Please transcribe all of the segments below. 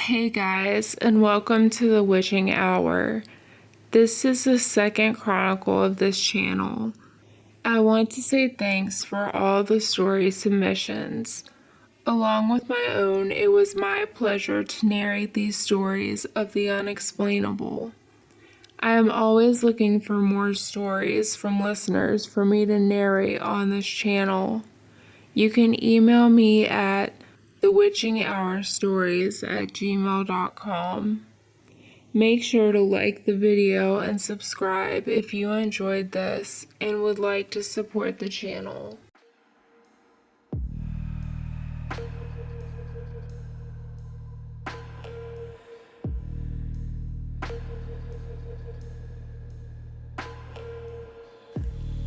Hey guys, and welcome to the Witching Hour. This is the second chronicle of this channel. I want to say thanks for all the story submissions. Along with my own, it was my pleasure to narrate these stories of the unexplainable. I am always looking for more stories from listeners for me to narrate on this channel. You can email me at thewitchinghourstories@gmail.com. Make sure to like the video and subscribe if you enjoyed this and would like to support the channel.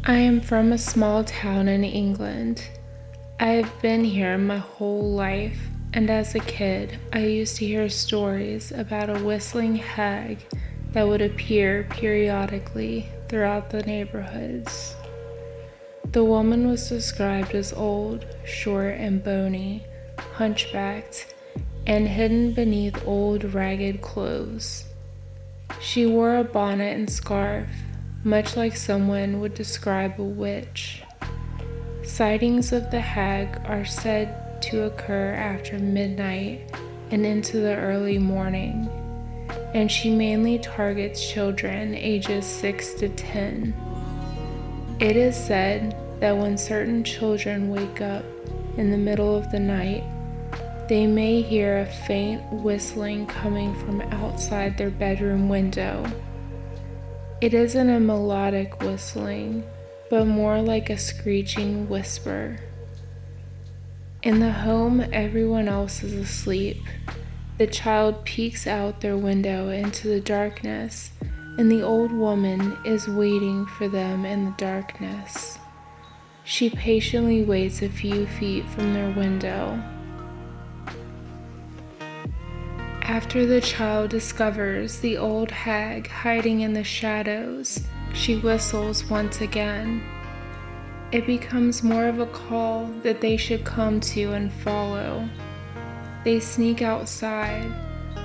I am from a small town in England. I have been here my whole life, and as a kid, I used to hear stories about a whistling hag that would appear periodically throughout the neighborhoods. The woman was described as old, short, and bony, hunchbacked, and hidden beneath old, ragged clothes. She wore a bonnet and scarf, much like someone would describe a witch. Sightings of the hag are said to occur after midnight and into the early morning, and she mainly targets children ages 6 to 10. It is said that when certain children wake up in the middle of the night, they may hear a faint whistling coming from outside their bedroom window. It isn't a melodic whistling, but more like a screeching whisper. In the home, everyone else is asleep. The child peeks out their window into the darkness, and the old woman is waiting for them in the darkness. She patiently waits a few feet from their window. After the child discovers the old hag hiding in the shadows, she whistles once again. It becomes more of a call that they should come to and follow. They sneak outside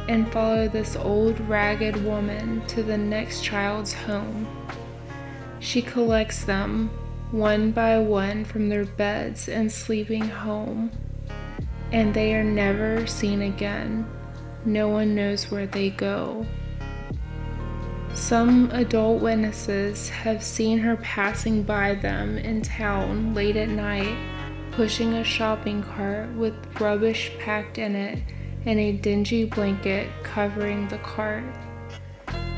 and follow this old ragged woman to the next child's home. She collects them one by one from their beds and sleeping home, and they are never seen again. No one knows where they go. Some adult witnesses have seen her passing by them in town late at night, pushing a shopping cart with rubbish packed in it and a dingy blanket covering the cart.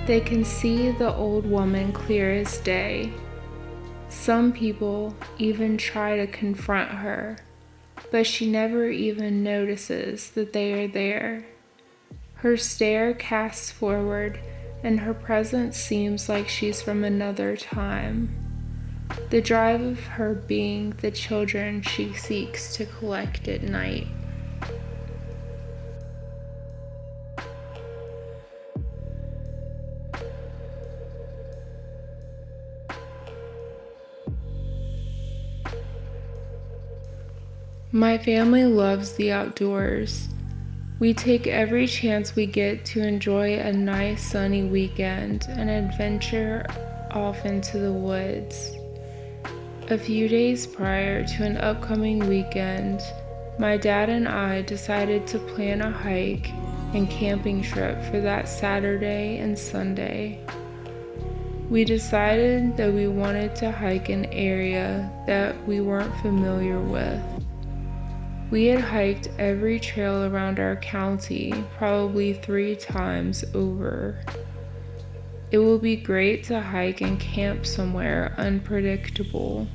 They can see the old woman clear as day. Some people even try to confront her, but she never even notices that they are there. Her stare casts forward, and her presence seems like she's from another time. The drive of her being the children she seeks to collect at night. My family loves the outdoors. We take every chance we get to enjoy a nice sunny weekend and adventure off into the woods. A few days prior to an upcoming weekend, my dad and I decided to plan a hike and camping trip for that Saturday and Sunday. We decided that we wanted to hike an area that we weren't familiar with. We had hiked every trail around our county probably 3 times over. It will be great to hike and camp somewhere unpredictable.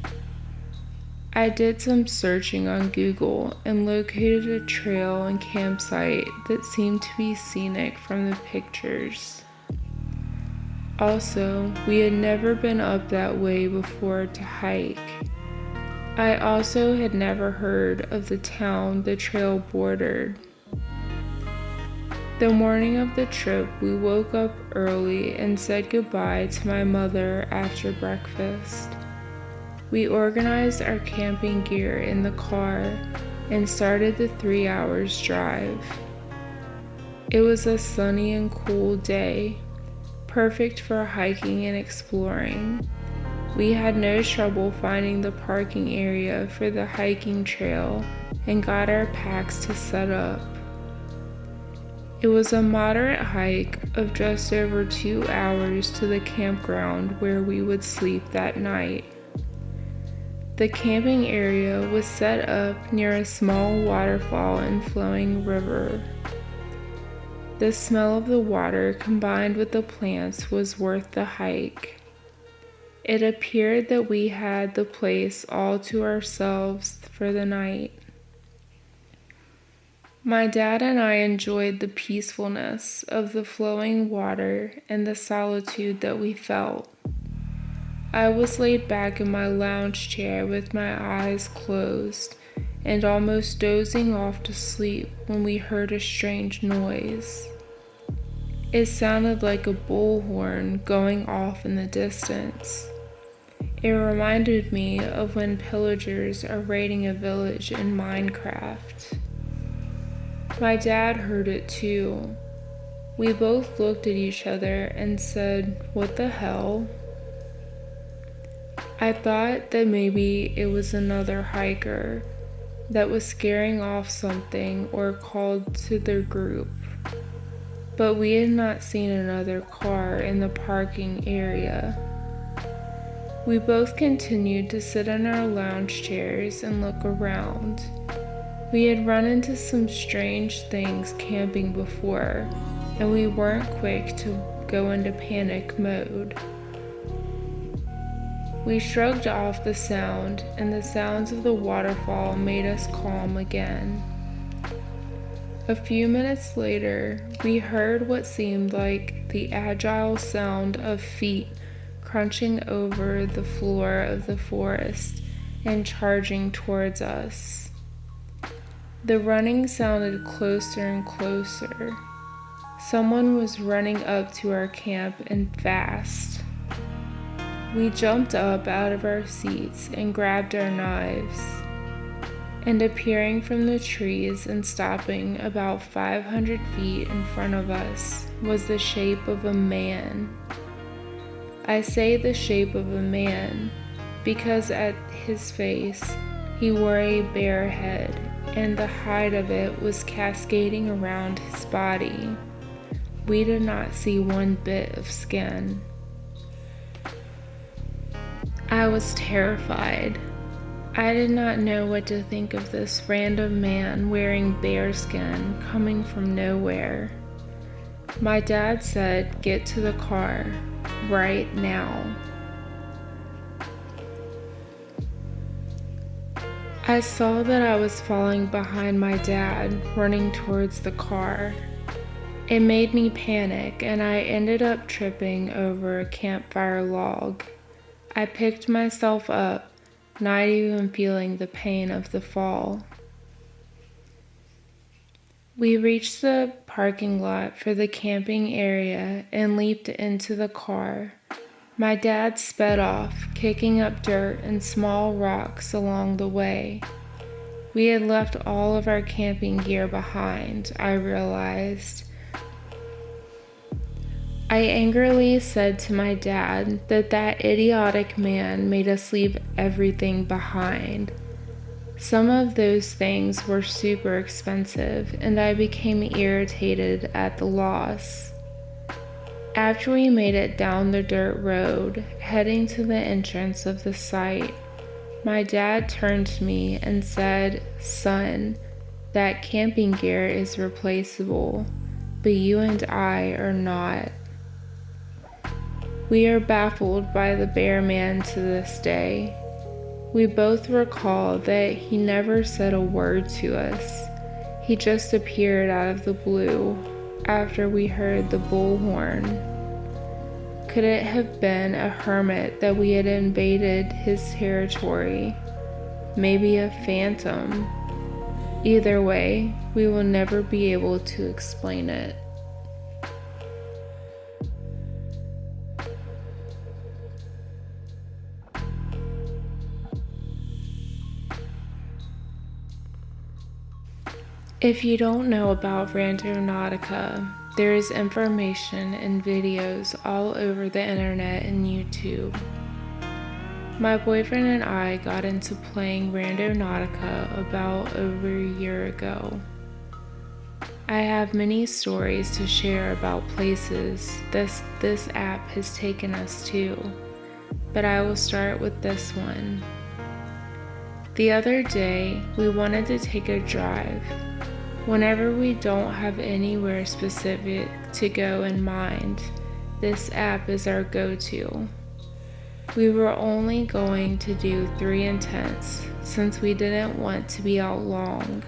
I did some searching on Google and located a trail and campsite that seemed to be scenic from the pictures. Also, we had never been up that way before to hike. I also had never heard of the town the trail bordered. The morning of the trip, we woke up early and said goodbye to my mother after breakfast. We organized our camping gear in the car and started the 3 hours drive. It was a sunny and cool day, perfect for hiking and exploring. We had no trouble finding the parking area for the hiking trail and got our packs to set up. It was a moderate hike of just over 2 hours to the campground where we would sleep that night. The camping area was set up near a small waterfall and flowing river. The smell of the water combined with the plants was worth the hike. It appeared that we had the place all to ourselves for the night. My dad and I enjoyed the peacefulness of the flowing water and the solitude that we felt. I was laid back in my lounge chair with my eyes closed and almost dozing off to sleep when we heard a strange noise. It sounded like a bullhorn going off in the distance. It reminded me of when pillagers are raiding a village in Minecraft. My dad heard it too. We both looked at each other and said, "What the hell?" I thought that maybe it was another hiker that was scaring off something or called to their group. But we had not seen another car in the parking area. We both continued to sit in our lounge chairs and look around. We had run into some strange things camping before, and we weren't quick to go into panic mode. We shrugged off the sound, and the sounds of the waterfall made us calm again. A few minutes later, we heard what seemed like the agile sound of feet crunching over the floor of the forest and charging towards us. The running sounded closer and closer. Someone was running up to our camp and fast. We jumped up out of our seats and grabbed our knives. And appearing from the trees and stopping about 500 feet in front of us was the shape of a man. I say the shape of a man because at his face he wore a bear head, and the hide of it was cascading around his body. We did not see one bit of skin. I was terrified. I did not know what to think of this random man wearing bearskin coming from nowhere. My dad said, "Get to the car, right now." I saw that I was falling behind my dad, running towards the car. It made me panic, and I ended up tripping over a campfire log. I picked myself up, not even feeling the pain of the fall. We reached the parking lot for the camping area and leaped into the car. My dad sped off, kicking up dirt and small rocks along the way. We had left all of our camping gear behind, I realized. I angrily said to my dad that idiotic man made us leave everything behind. Some of those things were super expensive, and I became irritated at the loss. After we made it down the dirt road, heading to the entrance of the site, my dad turned to me and said, "Son, that camping gear is replaceable, but you and I are not." We are baffled by the bear man to this day. We both recall that he never said a word to us. He just appeared out of the blue after we heard the bullhorn. Could it have been a hermit that we had invaded his territory? Maybe a phantom? Either way, we will never be able to explain it. If you don't know about Randonautica, there is information and videos all over the internet and YouTube. My boyfriend and I got into playing Randonautica about over a year ago. I have many stories to share about places this app has taken us to, but I will start with this one. The other day, we wanted to take a drive. Whenever we don't have anywhere specific to go in mind, this app is our go-to. We were only going to do 3 intents since we didn't want to be out long.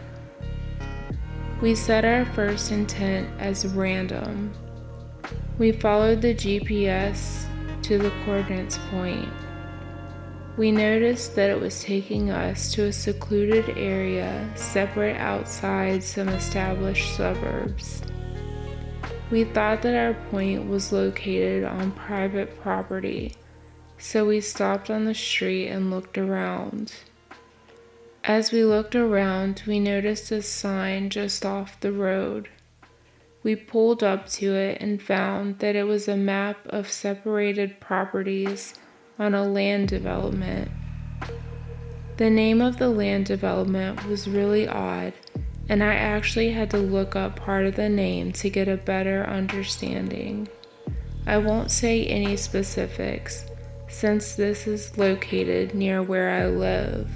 We set our first intent as random. We followed the GPS to the coordinates point. We noticed that it was taking us to a secluded area separate outside some established suburbs. We thought that our point was located on private property, so we stopped on the street and looked around. As we looked around, we noticed a sign just off the road. We pulled up to it and found that it was a map of separated properties on a land development. The name of the land development was really odd, and I actually had to look up part of the name to get a better understanding. I won't say any specifics, since this is located near where I live.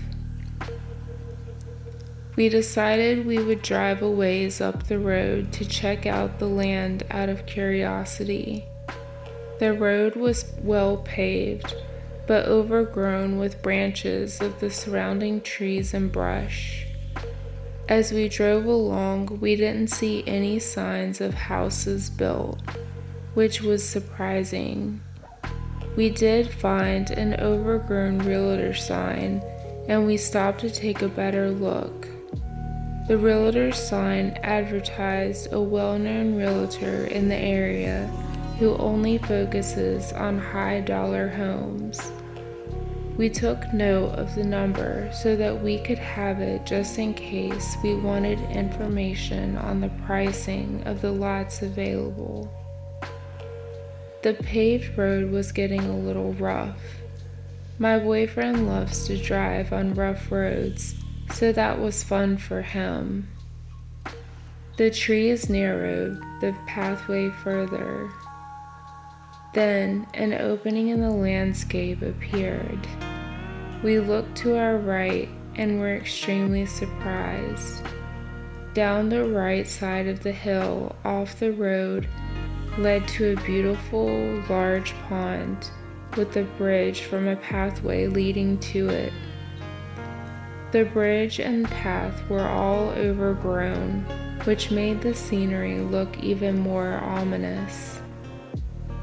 We decided we would drive a ways up the road to check out the land out of curiosity. The road was well paved, but overgrown with branches of the surrounding trees and brush. As we drove along, we didn't see any signs of houses built, which was surprising. We did find an overgrown realtor sign, and we stopped to take a better look. The realtor sign advertised a well-known realtor in the area who only focuses on high-dollar homes. We took note of the number so that we could have it just in case we wanted information on the pricing of the lots available. The paved road was getting a little rough. My boyfriend loves to drive on rough roads, so that was fun for him. The trees narrowed the pathway further. Then an opening in the landscape appeared. We looked to our right and were extremely surprised. Down the right side of the hill off the road led to a beautiful large pond with a bridge from a pathway leading to it. The bridge and path were all overgrown, which made the scenery look even more ominous.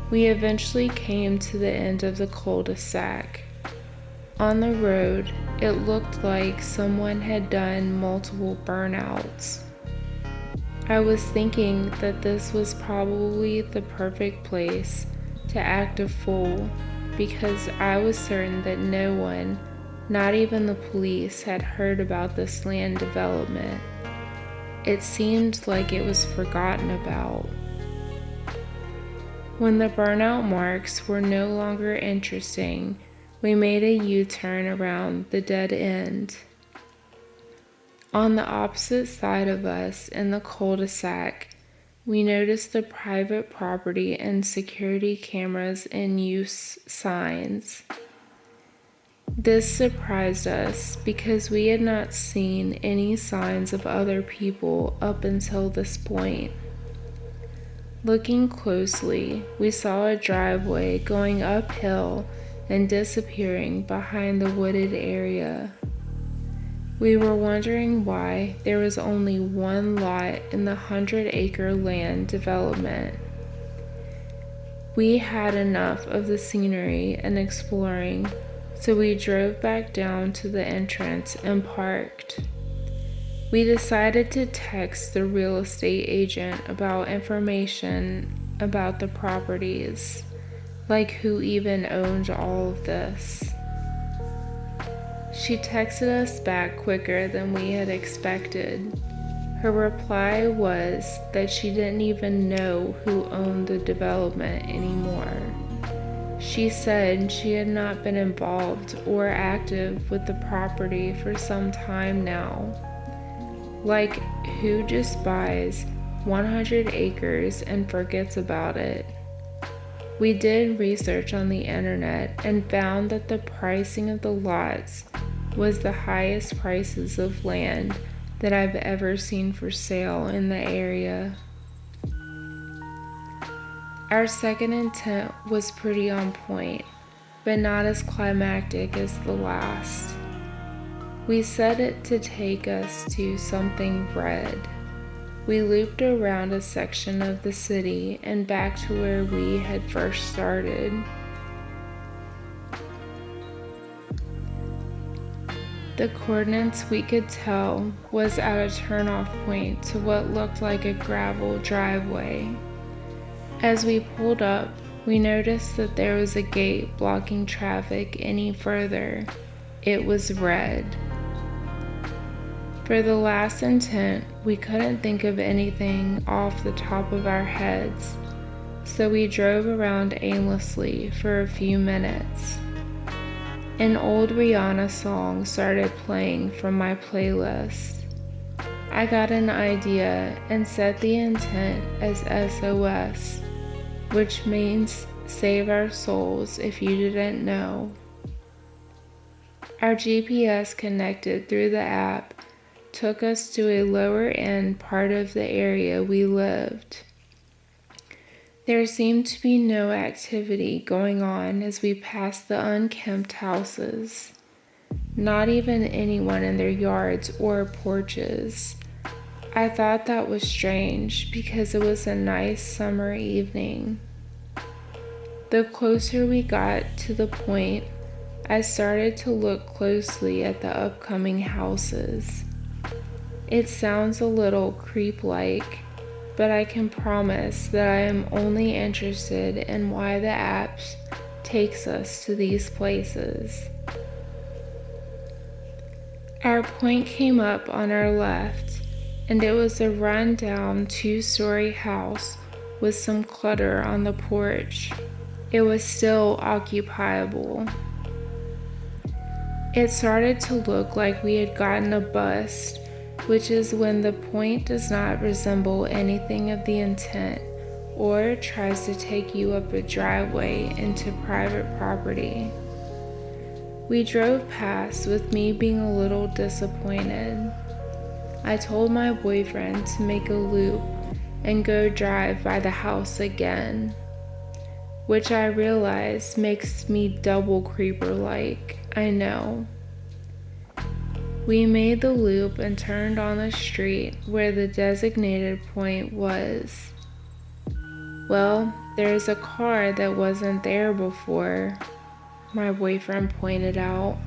We eventually came to the end of the cul-de-sac. On the road, it looked like someone had done multiple burnouts. I was thinking that this was probably the perfect place to act a fool, because I was certain that no one, not even the police, had heard about this land development. It seemed like it was forgotten about. When the burnout marks were no longer interesting, we made a U-turn around the dead end. On the opposite side of us in the cul-de-sac, we noticed the private property and security cameras in use signs. This surprised us because we had not seen any signs of other people up until this point. Looking closely, we saw a driveway going uphill and disappearing behind the wooded area. We were wondering why there was only one lot in the 100-acre land development. We had enough of the scenery and exploring, so we drove back down to the entrance and parked. We decided to text the real estate agent about information about the properties, like who even owned all of this. She texted us back quicker than we had expected. Her reply was that she didn't even know who owned the development anymore. She said she had not been involved or active with the property for some time now. Like, who just buys 100 acres and forgets about it? We did research on the internet and found that the pricing of the lots was the highest prices of land that I've ever seen for sale in the area. Our second intent was pretty on point, but not as climactic as the last. We set it to take us to something red. We looped around a section of the city and back to where we had first started. The coordinates we could tell was at a turnoff point to what looked like a gravel driveway. As we pulled up, we noticed that there was a gate blocking traffic any further. It was red. For the last intent, we couldn't think of anything off the top of our heads, so we drove around aimlessly for a few minutes. An old Rihanna song started playing from my playlist. I got an idea and set the intent as SOS, which means save our souls if you didn't know. Our GPS connected through the app took us to a lower end part of the area we lived. There seemed to be no activity going on as we passed the unkempt houses, not even anyone in their yards or porches. I thought that was strange because it was a nice summer evening. The closer we got to the point, I started to look closely at the upcoming houses. It sounds a little creep-like, but I can promise that I am only interested in why the app takes us to these places. Our point came up on our left, and it was a run-down 2-story house with some clutter on the porch. It was still occupiable. It started to look like we had gotten a bust, which is when the point does not resemble anything of the intent or tries to take you up a driveway into private property. We drove past with me being a little disappointed. I told my boyfriend to make a loop and go drive by the house again, which I realize makes me double creeper-like, I know. We made the loop and turned on the street where the designated point was. Well, there's a car that wasn't there before, my boyfriend pointed out.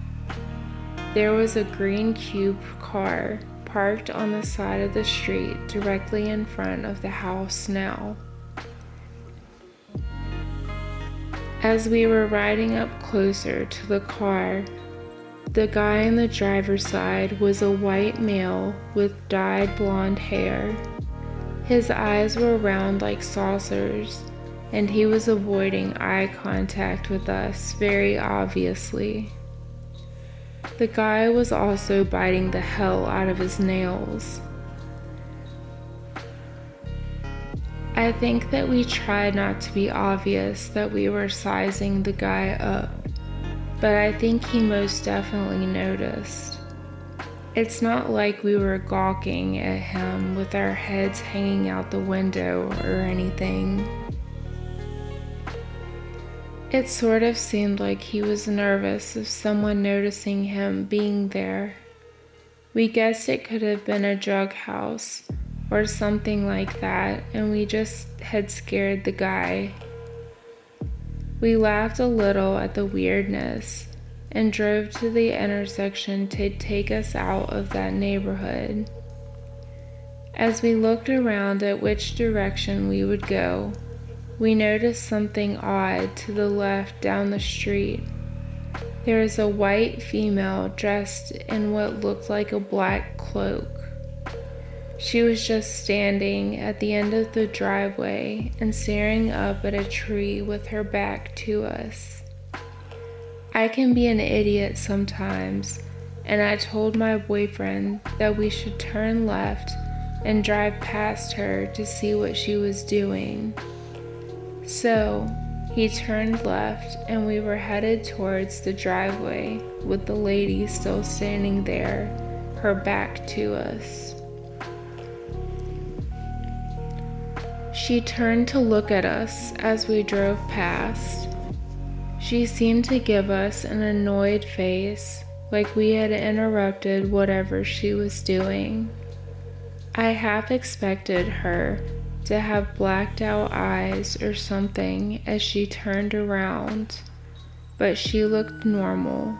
There was a green cube car parked on the side of the street directly in front of the house now. As we were riding up closer to the car, the guy on the driver's side was a white male with dyed blonde hair. His eyes were round like saucers, and he was avoiding eye contact with us very obviously. The guy was also biting the hell out of his nails. I think that we tried not to be obvious that we were sizing the guy up, but I think he most definitely noticed. It's not like we were gawking at him with our heads hanging out the window or anything. It sort of seemed like he was nervous of someone noticing him being there. We guessed it could have been a drug house or something like that, and we just had scared the guy. We laughed a little at the weirdness and drove to the intersection to take us out of that neighborhood. As we looked around at which direction we would go, we noticed something odd to the left down the street. There was a white female dressed in what looked like a black cloak. She was just standing at the end of the driveway and staring up at a tree with her back to us. I can be an idiot sometimes, and I told my boyfriend that we should turn left and drive past her to see what she was doing. So, he turned left and we were headed towards the driveway with the lady still standing there, her back to us. She turned to look at us as we drove past. She seemed to give us an annoyed face, like we had interrupted whatever she was doing. I half expected her to have blacked out eyes or something as she turned around, but she looked normal,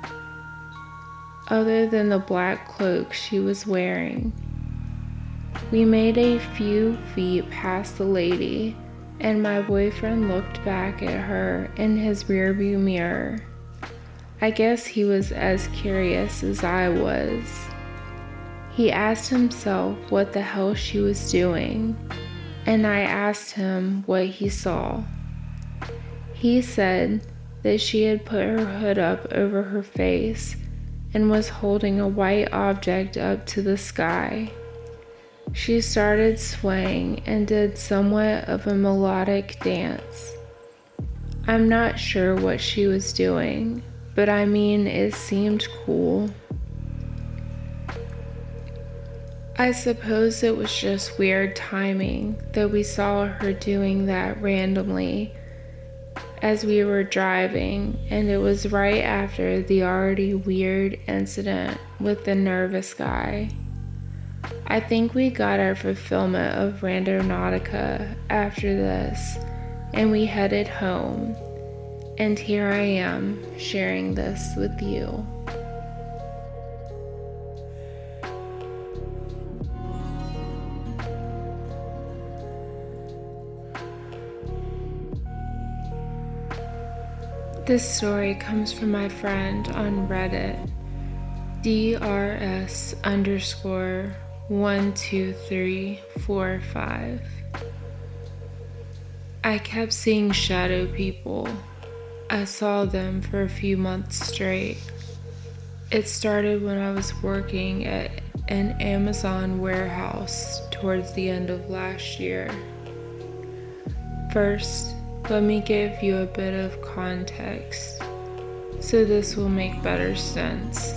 other than the black cloak she was wearing. We made a few feet past the lady, and my boyfriend looked back at her in his rearview mirror. I guess he was as curious as I was. He asked himself what the hell she was doing, and I asked him what he saw. He said that she had put her hood up over her face and was holding a white object up to the sky. She started swaying and did somewhat of a melodic dance. I'm not sure what she was doing, but I mean, it seemed cool. I suppose it was just weird timing that we saw her doing that randomly as we were driving, and it was right after the already weird incident with the nervous guy. I think we got our fulfillment of Randonautica after this, and we headed home, and here I am sharing this with you. This story comes from my friend on Reddit, drs_12345. I kept seeing shadow people. I saw them for a few months straight. It started when I was working at an Amazon warehouse towards the end of last year. First, let me give you a bit of context, so this will make better sense.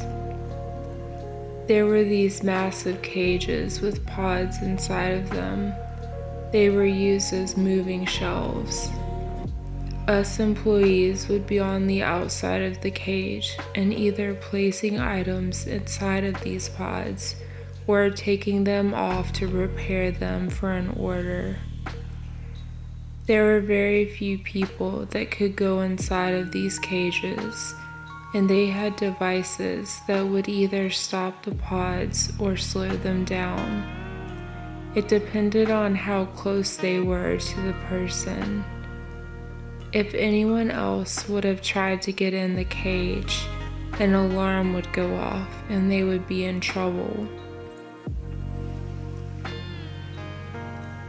There were these massive cages with pods inside of them. They were used as moving shelves. Us employees would be on the outside of the cage and either placing items inside of these pods or taking them off to repair them for an order. There were very few people that could go inside of these cages, and they had devices that would either stop the pods or slow them down. It depended on how close they were to the person. If anyone else would have tried to get in the cage, an alarm would go off and they would be in trouble.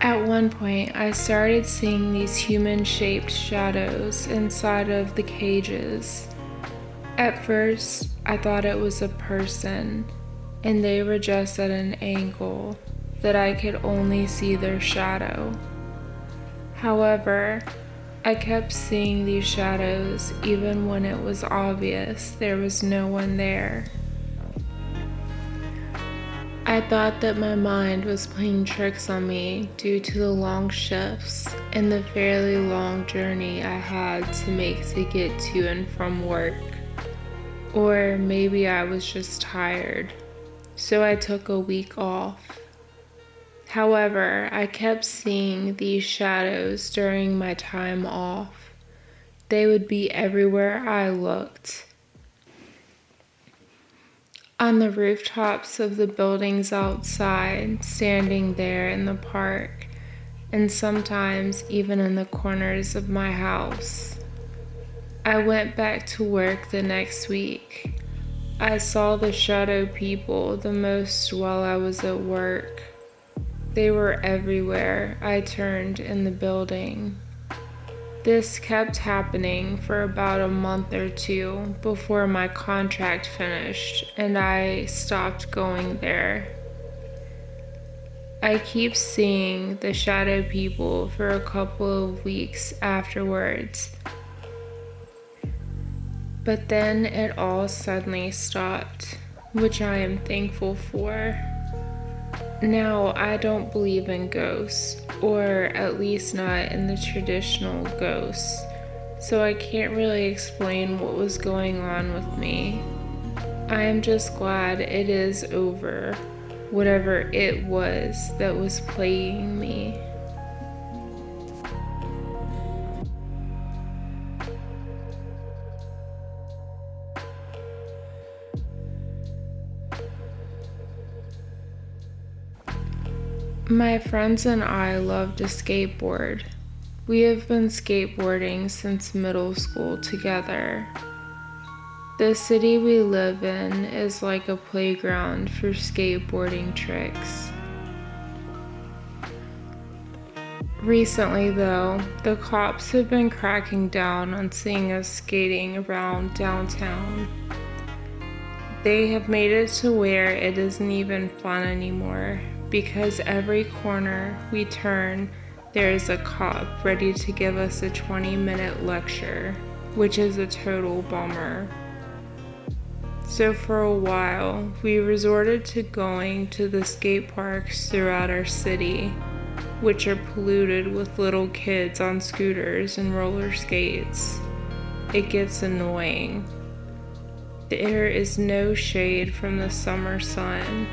At one point, I started seeing these human-shaped shadows inside of the cages. At first, I thought it was a person, and they were just at an angle that I could only see their shadow. However, I kept seeing these shadows even when it was obvious there was no one there. I thought that my mind was playing tricks on me due to the long shifts and the fairly long journey I had to make to get to and from work. Or maybe I was just tired, so I took a week off. However, I kept seeing these shadows during my time off. They would be everywhere I looked. On the rooftops of the buildings outside, standing there in the park, and sometimes even in the corners of my house. I went back to work the next week. I saw the shadow people the most while I was at work. They were everywhere I turned in the building. This kept happening for about a month or two before my contract finished and I stopped going there. I keep seeing the shadow people for a couple of weeks afterwards, but then it all suddenly stopped, which I am thankful for. Now, I don't believe in ghosts, or at least not in the traditional ghosts, so I can't really explain what was going on with me. I am just glad it is over, whatever it was that was plaguing me. My friends and I love to skateboard. We have been skateboarding since middle school together. The city we live in is like a playground for skateboarding tricks. Recently, though, the cops have been cracking down on seeing us skating around downtown. They have made it to where it isn't even fun anymore, because every corner we turn, there is a cop ready to give us a 20-minute lecture, which is a total bummer. So for a while, we resorted to going to the skate parks throughout our city, which are polluted with little kids on scooters and roller skates. It gets annoying. There is no shade from the summer sun.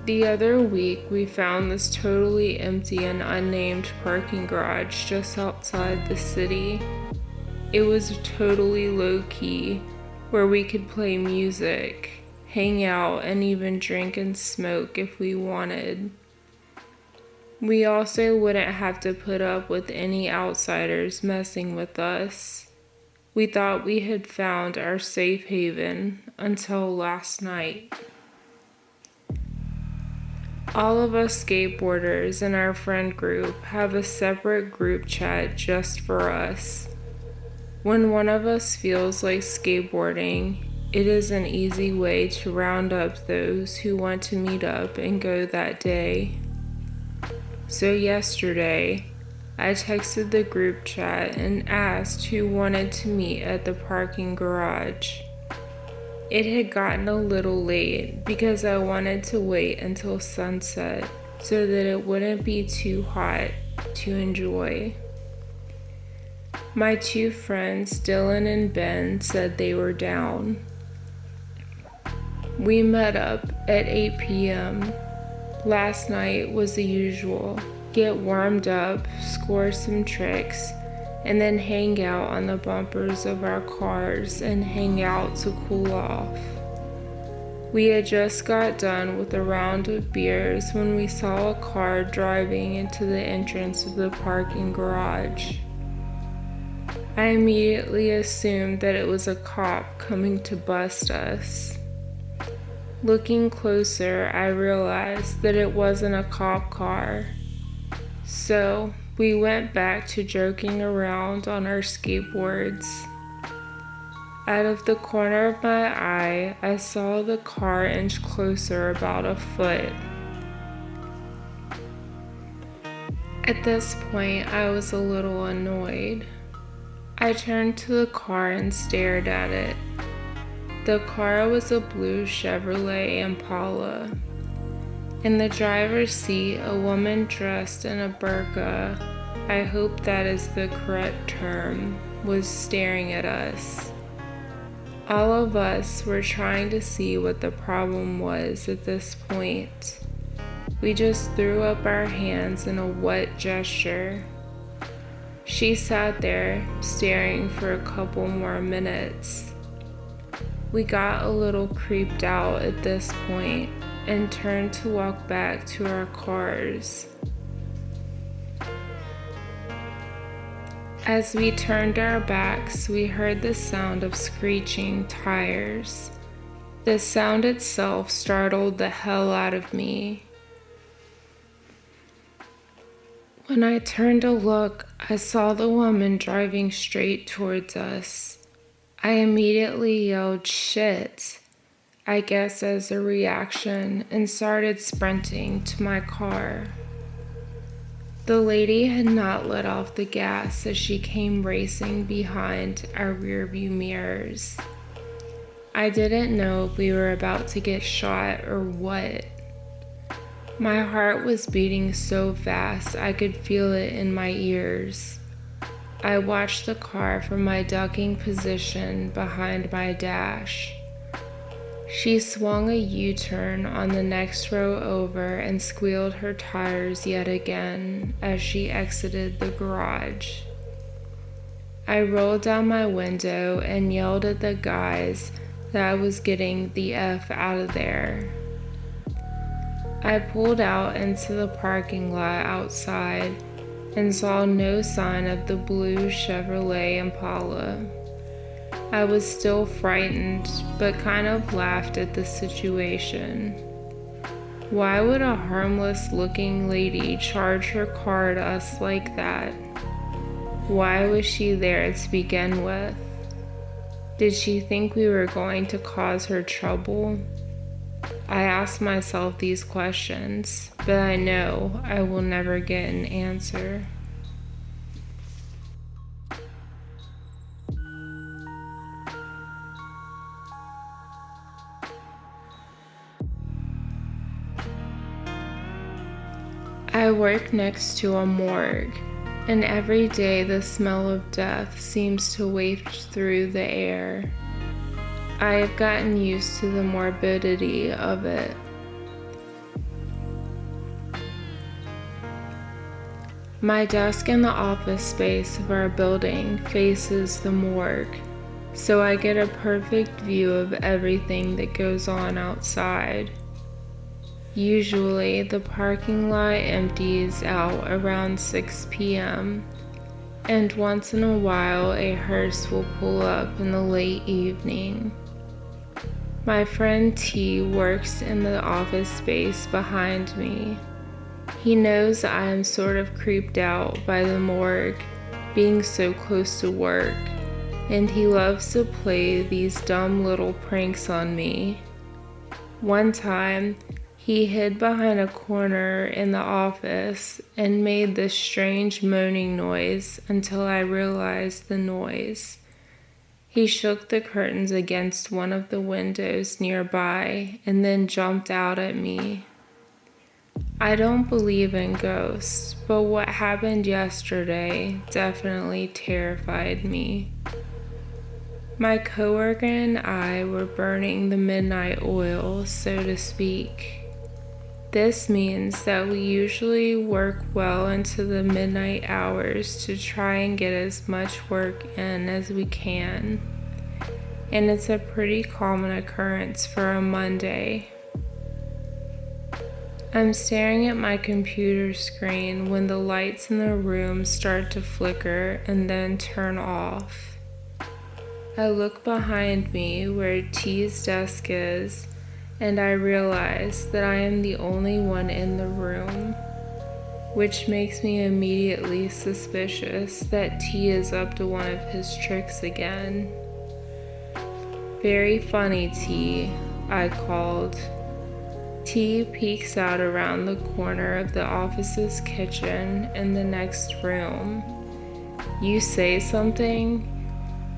The other week, we found this totally empty and unnamed parking garage just outside the city. It was totally low-key, where we could play music, hang out, and even drink and smoke if we wanted. We also wouldn't have to put up with any outsiders messing with us. We thought we had found our safe haven until last night. All of us skateboarders in our friend group have a separate group chat just for us. When one of us feels like skateboarding, it is an easy way to round up those who want to meet up and go that day. So yesterday, I texted the group chat and asked who wanted to meet at the parking garage. It had gotten a little late because I wanted to wait until sunset so that it wouldn't be too hot to enjoy. My two friends, Dylan and Ben, said they were down. We met up at 8 p.m. Last night was the usual. Get warmed up, score some tricks, and then hang out on the bumpers of our cars and hang out to cool off. We had just got done with a round of beers when we saw a car driving into the entrance of the parking garage. I immediately assumed that it was a cop coming to bust us. Looking closer, I realized that it wasn't a cop car. So we went back to joking around on our skateboards. Out of the corner of my eye, I saw the car inch closer about a foot. At this point, I was a little annoyed. I turned to the car and stared at it. The car was a blue Chevrolet Impala. In the driver's seat, a woman dressed in a burqa, I hope that is the correct term, was staring at us. All of us were trying to see what the problem was at this point. We just threw up our hands in a what gesture. She sat there, staring for a couple more minutes. We got a little creeped out at this point and turned to walk back to our cars. As we turned our backs, we heard the sound of screeching tires. The sound itself startled the hell out of me. When I turned to look, I saw the woman driving straight towards us. I immediately yelled, "Shit," I guess as a reaction, and started sprinting to my car. The lady had not let off the gas as she came racing behind our rearview mirrors. I didn't know if we were about to get shot or what. My heart was beating so fast I could feel it in my ears. I watched the car from my ducking position behind my dash. She swung a U-turn on the next row over and squealed her tires yet again as she exited the garage. I rolled down my window and yelled at the guys that I was getting the F out of there. I pulled out into the parking lot outside and saw no sign of the blue Chevrolet Impala. I was still frightened, but kind of laughed at the situation. Why would a harmless-looking lady charge her car to us like that? Why was she there to begin with? Did she think we were going to cause her trouble? I ask myself these questions, but I know I will never get an answer. I work next to a morgue, and every day the smell of death seems to waft through the air. I have gotten used to the morbidity of it. My desk in the office space of our building faces the morgue, so I get a perfect view of everything that goes on outside. Usually, the parking lot empties out around 6 p.m., and once in a while a hearse will pull up in the late evening. My friend T works in the office space behind me. He knows I am sort of creeped out by the morgue being so close to work, and he loves to play these dumb little pranks on me. One time, he hid behind a corner in the office and made this strange moaning noise until I realized the noise. He shook the curtains against one of the windows nearby and then jumped out at me. I don't believe in ghosts, but what happened yesterday definitely terrified me. My coworker and I were burning the midnight oil, so to speak. This means that we usually work well into the midnight hours to try and get as much work in as we can. And it's a pretty common occurrence for a Monday. I'm staring at my computer screen when the lights in the room start to flicker and then turn off. I look behind me where T's desk is, and I realize that I am the only one in the room, which makes me immediately suspicious that T is up to one of his tricks again. "Very funny, T," I called. T peeks out around the corner of the office's kitchen in the next room. "You say something?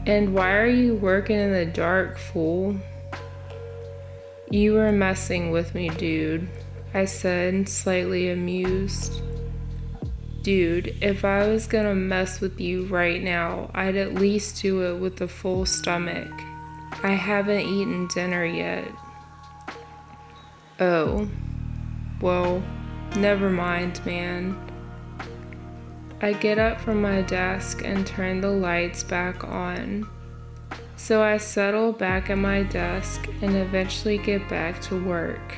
And why are you working in the dark, fool?" "You were messing with me, dude," I said, slightly amused. "Dude, if I was gonna mess with you right now, I'd at least do it with a full stomach. I haven't eaten dinner yet." "Oh, well, never mind, man." I get up from my desk and turn the lights back on. So I settle back at my desk and eventually get back to work.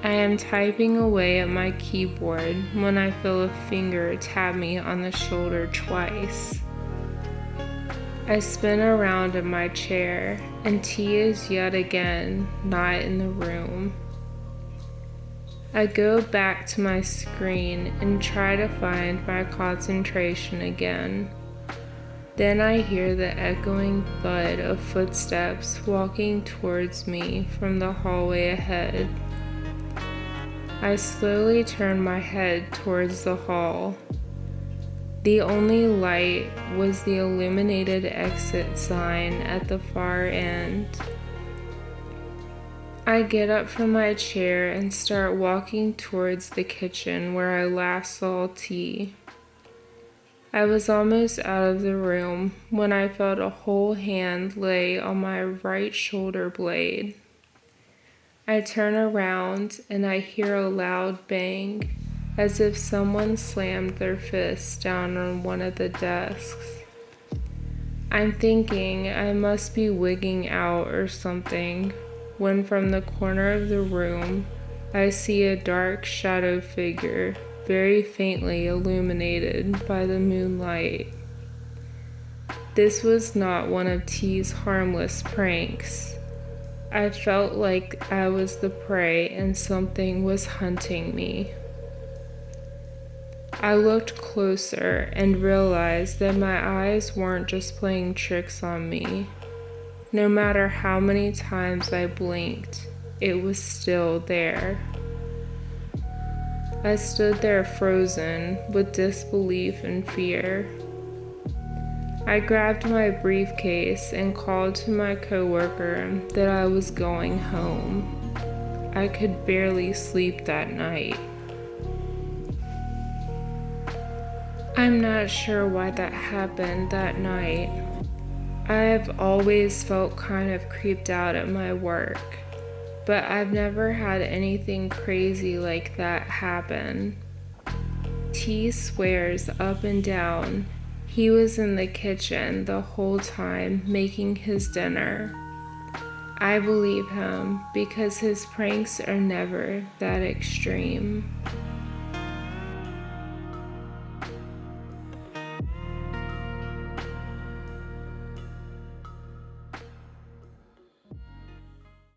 I am typing away at my keyboard when I feel a finger tap me on the shoulder twice. I spin around in my chair, and T is yet again not in the room. I go back to my screen and try to find my concentration again. Then I hear the echoing thud of footsteps walking towards me from the hallway ahead. I slowly turn my head towards the hall. The only light was the illuminated exit sign at the far end. I get up from my chair and start walking towards the kitchen where I last saw tea. I was almost out of the room when I felt a whole hand lay on my right shoulder blade. I turn around and I hear a loud bang, as if someone slammed their fist down on one of the desks. I'm thinking I must be wigging out or something, when from the corner of the room, I see a dark shadow figure, very faintly illuminated by the moonlight. This was not one of T's harmless pranks. I felt like I was the prey and something was hunting me. I looked closer and realized that my eyes weren't just playing tricks on me. No matter how many times I blinked, it was still there. I stood there frozen with disbelief and fear. I grabbed my briefcase and called to my coworker that I was going home. I could barely sleep that night. I'm not sure why that happened that night. I have always felt kind of creeped out at my work, but I've never had anything crazy like that happen. T swears up and down he was in the kitchen the whole time making his dinner. I believe him because his pranks are never that extreme.